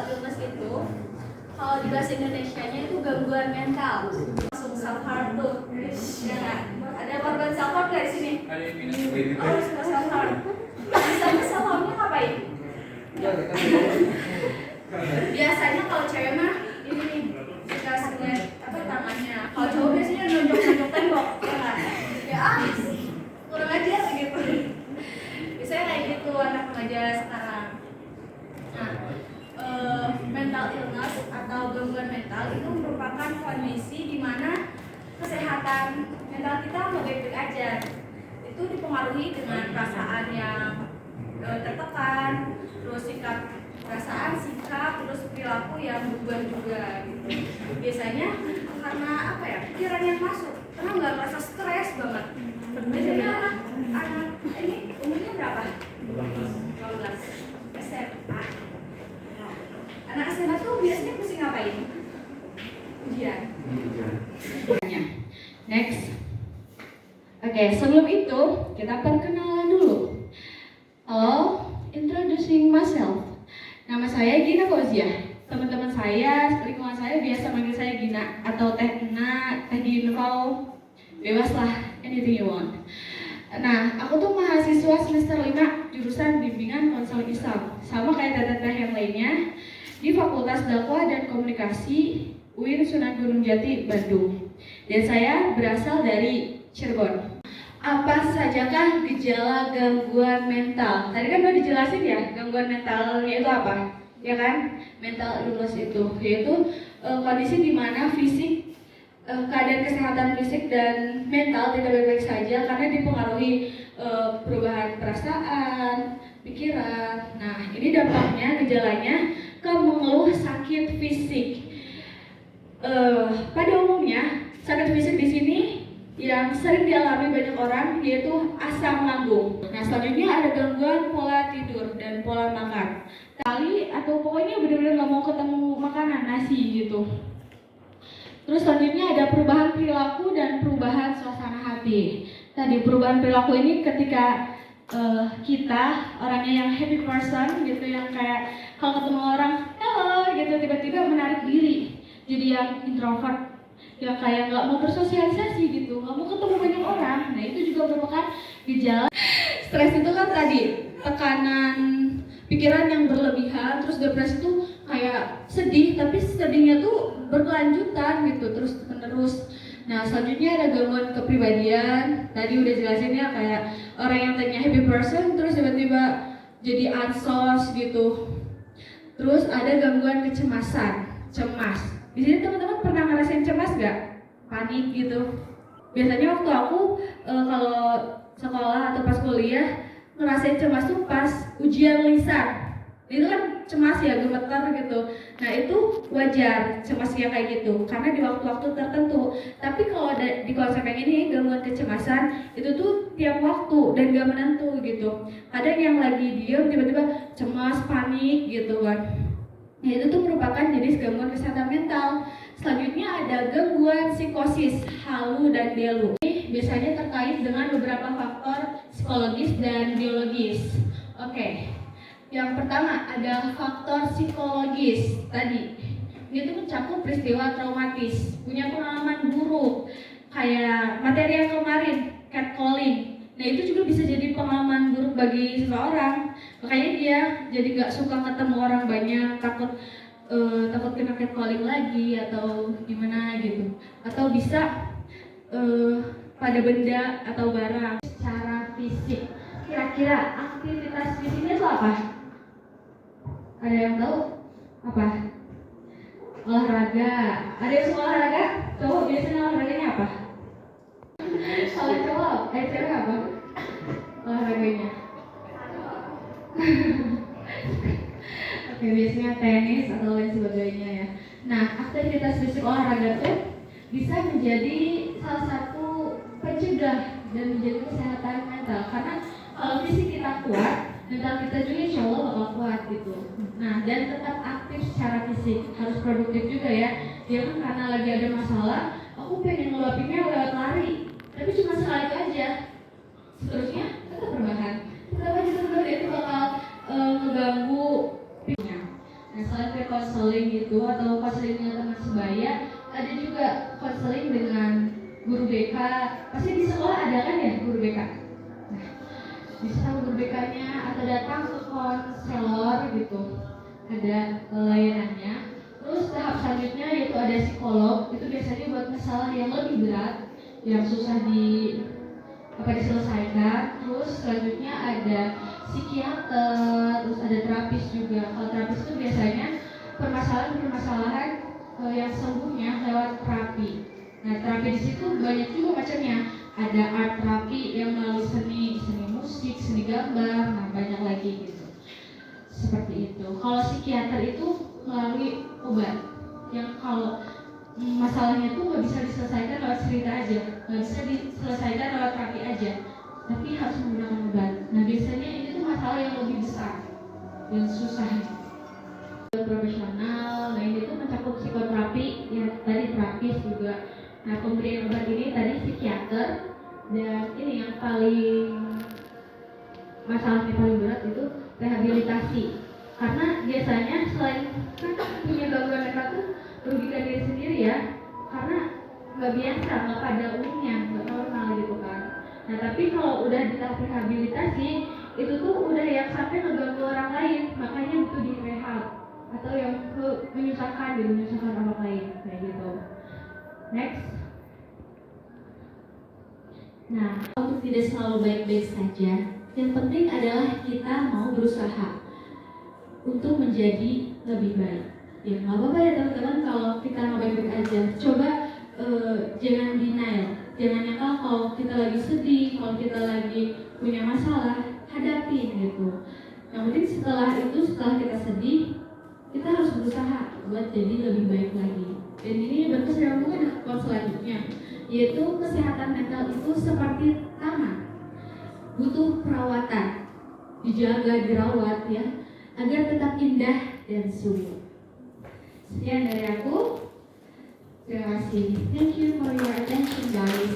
mental illness itu kalau di bahasa Indonesianya itu gangguan mental. Langsung self harm tuh. Ya, ada korban self harm dari sini. Oh, suka self harm. Biasanya self harmnya ngapain? Biasanya kalau cewek mah ini nih suka sengat apa tangannya. Kalau cowok biasanya nonjok tembok, ya kan? Ya kurang ajar gitu. Biasanya kayak gitu anak remaja sekarang. Nah, mental illness atau gangguan mental itu merupakan kondisi di mana kesehatan mental kita nggak baik-baik aja. Itu dipengaruhi dengan perasaan yang tertekan, terus sikap, terus perilaku yang berubah juga gitu. Biasanya karena apa ya, pikiran yang masuk, karena nggak merasa stres banget. Biasanya anak ini umurnya berapa? 12 SMA. Anak SMA tuh biasanya mesti ngapain? Ujian. Next. Oke, sebelum itu kita perkenalan dulu. Halo, introducing myself. Nama saya Gina Fauzia. Teman-teman saya, lingkungan saya biasa manggil saya Gina atau Teh Ena, Teh Ginfo, bebas lah, anything you want. Nah, aku tuh mahasiswa semester 5 jurusan bimbingan konseling Islam, sama kayak teteh-teteh yang lainnya di Fakultas Dakwah dan Komunikasi UIN Sunan Gunung Jati, Bandung. Dan saya berasal dari Cirebon. Apa sajakah gejala gangguan mental? Tadi kan udah dijelasin ya, gangguan mental itu apa? Ya kan? Mental illness itu yaitu kondisi di mana fisik, keadaan kesehatan fisik dan mental tidak baik-baik saja karena dipengaruhi perubahan perasaan, pikiran. Nah, ini dampaknya gejalanya ke mengeluh sakit fisik. Pada umumnya sakit fisik di sini yang sering dialami banyak orang yaitu asam lambung. Nah, selanjutnya ada gangguan pola tidur dan pola makan. Kali atau pokoknya benar-benar nggak mau ketemu makanan nasi gitu. Terus selanjutnya ada perubahan perilaku dan perubahan suasana hati. Tadi perubahan perilaku ini ketika kita orangnya yang happy person gitu, yang kayak kalau ketemu orang hello gitu tiba-tiba menarik diri jadi yang introvert, yang kayak nggak mau bersosialisasi gitu, nggak mau ketemu banyak orang. Nah, itu juga merupakan gejala. Stres itu kan tadi tekanan pikiran yang berlebihan, terus depresi itu kayak sedih, tapi sedihnya tuh berkelanjutan gitu, terus menerus. Nah, selanjutnya ada gangguan kepribadian. Tadi udah jelasin ya, kayak orang yang tadinya happy person terus tiba-tiba jadi ansos gitu. Terus ada gangguan kecemasan, cemas. Di sini teman-teman pernah ngerasain cemas gak? Panik gitu. Biasanya waktu aku kalau sekolah atau pas kuliah ngerasain cemas tuh pas ujian lisan. Itu kan cemas ya, gemetar gitu. Nah, itu wajar cemasnya kayak gitu karena di waktu-waktu tertentu. Tapi kalau di konsep yang ini, gangguan kecemasan itu tuh tiap waktu dan gak menentu gitu. Kadang yang lagi diem tiba-tiba cemas, panik gitu kan. Nah, itu tuh merupakan jenis gangguan kesehatan mental. Selanjutnya ada gangguan psikosis, halu dan delu. Ini biasanya terkait dengan beberapa faktor psikologis dan biologis. Oke. Yang pertama ada faktor psikologis. Tadi dia tuh mencakup peristiwa traumatis, punya pengalaman buruk, kayak materi yang kemarin, catcalling. Nah, itu juga bisa jadi pengalaman buruk bagi seseorang. Makanya dia jadi gak suka ketemu orang banyak, takut kena catcalling lagi atau gimana gitu. Atau bisa pada benda atau barang. Secara fisik, kira-kira aktivitas fisiknya itu apa? Ada yang tahu? Apa? Olahraga. Ada yang suka olahraga? Cowok biasanya olahraganya apa? Kalau cowok, cewek apa? Olahraganya. Oke, biasanya tenis atau lain sebagainya ya. Nah, aktivitas fisik olahraga tuh bisa menjadi salah satu pencegah dan menjaga kesehatan mental. Karena kalau fisik kita kuat, mental kita juga insya Allah bakal kuat gitu. Nah, dan tetap aktif secara fisik, harus produktif juga ya. Jangan karena lagi ada masalah, aku pengen ngeluapinnya lewat lari, tapi cuma sekali aja. Seterusnya tetap berbahan. Tetap aja itu bakal ngeganggu. Nah, selain UBK-nya atau datang ke konselor gitu, ada layanannya. Terus tahap selanjutnya yaitu ada psikolog, itu biasanya buat masalah yang lebih berat, yang susah diselesaikan. Terus selanjutnya ada psikiater, terus ada terapis juga. Kalau terapis itu biasanya permasalahan-permasalahan yang sembuhnya lewat terapi. Nah, terapi di situ banyak juga macamnya. Ada art terapi yang melalui seni musik, seni gambar, nah banyak lagi gitu. Seperti itu. Kalau psikiater itu melalui obat, yang kalau masalahnya tuh nggak bisa diselesaikan lewat cerita aja, nggak bisa diselesaikan lewat terapi aja, tapi harus menggunakan obat. Nah biasanya ini tuh masalah yang lebih besar, yang susah. Profesional, nah ini tuh mencakup psikoterapi, yang tadi terapis juga. Nah pemberian obat ini tadi psikiater, dan ini yang masalahnya paling berat itu rehabilitasi. Karena biasanya selain kan punya gangguan mental tuh merugikan diri sendiri ya, karena nggak biasa, nggak pada umumnya, nggak normal gitu kan. Nah tapi kalau udah di tahap rehabilitasi itu tuh udah yang sampai ngeganggu orang lain, makanya butuh direhab atau yang menyusahkan orang lain kayak gitu. Next. Nah, untuk tidak selalu baik-baik saja, yang penting adalah kita mau berusaha untuk menjadi lebih baik. Ya nggak apa-apa ya teman-teman kalau kita mau baik-baik aja. Coba jangan denial, jangan nyangka kalau kita lagi sedih, kalau kita lagi punya masalah, hadapin gitu. Yang penting setelah kita sedih, kita harus berusaha buat jadi lebih baik lagi. Dan ini berkesinambungan dengan quote selanjutnya, yaitu kesehatan mental itu seperti taman, butuh perawatan, dijaga, dirawat ya, agar tetap indah dan subur. Sekian dari aku. Terima kasih. Thank you for your attention guys.